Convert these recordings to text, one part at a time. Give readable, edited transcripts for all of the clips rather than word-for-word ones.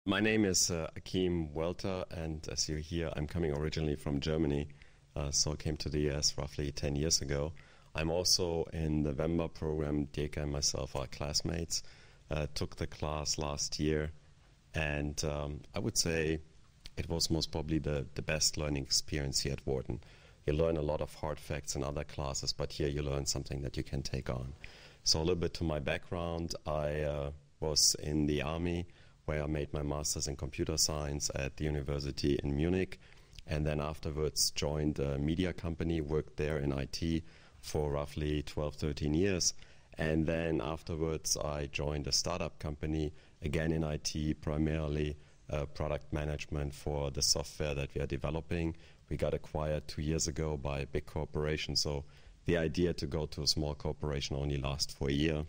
My name is Achim Welter, and as you hear, I'm coming originally from Germany, so I came to the US roughly 10 years ago. I'm also in the November program. Diego and myself are classmates, took the class last year, and I would say it was most probably the best learning experience here at Wharton. You learn a lot of hard facts in other classes, but here you learn something that you can take on. So a little bit to my background, I was in the army, where I made my master's in computer science at the university in Munich, and then afterwards joined a media company, worked there in IT for roughly 12, 13 years, and then afterwards I joined a startup company, again in IT, primarily product management for the software that we are developing. We got acquired 2 years ago by a big corporation, so the idea to go to a small corporation only lasts for a year.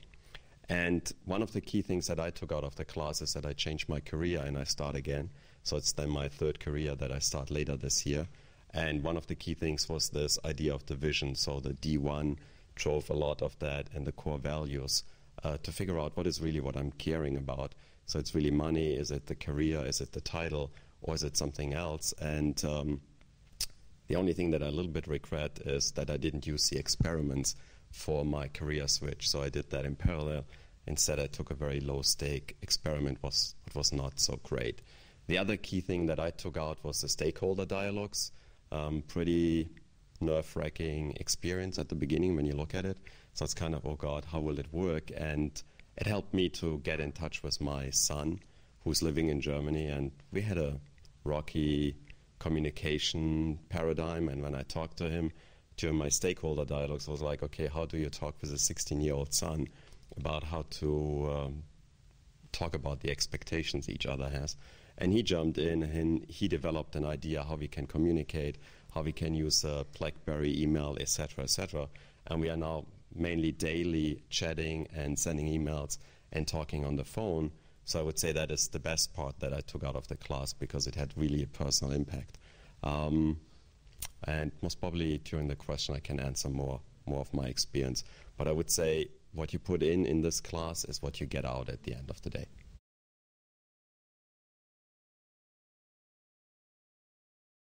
And one of the key things that I took out of the class is that I changed my career and I start again. So it's then my third career that I start later this year. And one of the key things was this idea of the vision. So the D1 drove a lot of that and the core values to figure out what is really what I'm caring about. So it's really money, is it the career, is it the title, or is it something else? And the only thing that I a little bit regret is that I didn't use the experiments for my career switch. So I did that in parallel. Instead, I took a very low-stake experiment, what was not so great. The other key thing that I took out was the stakeholder dialogues. Pretty nerve-wracking experience at the beginning when you look at it. So it's kind of, oh God, how will it work? And it helped me to get in touch with my son, who's living in Germany, and we had a rocky communication paradigm. And when I talked to him during my stakeholder dialogues, I was like, okay, how do you talk with a 16-year-old son about how to talk about the expectations each other has? And he jumped in and he developed an idea how we can communicate, how we can use a BlackBerry email, etc., etc. And we are now mainly daily chatting and sending emails and talking on the phone. So I would say that is the best part that I took out of the class because it had really a personal impact. And most probably during the question I can answer more of my experience. But I would say what you put in this class is what you get out at the end of the day.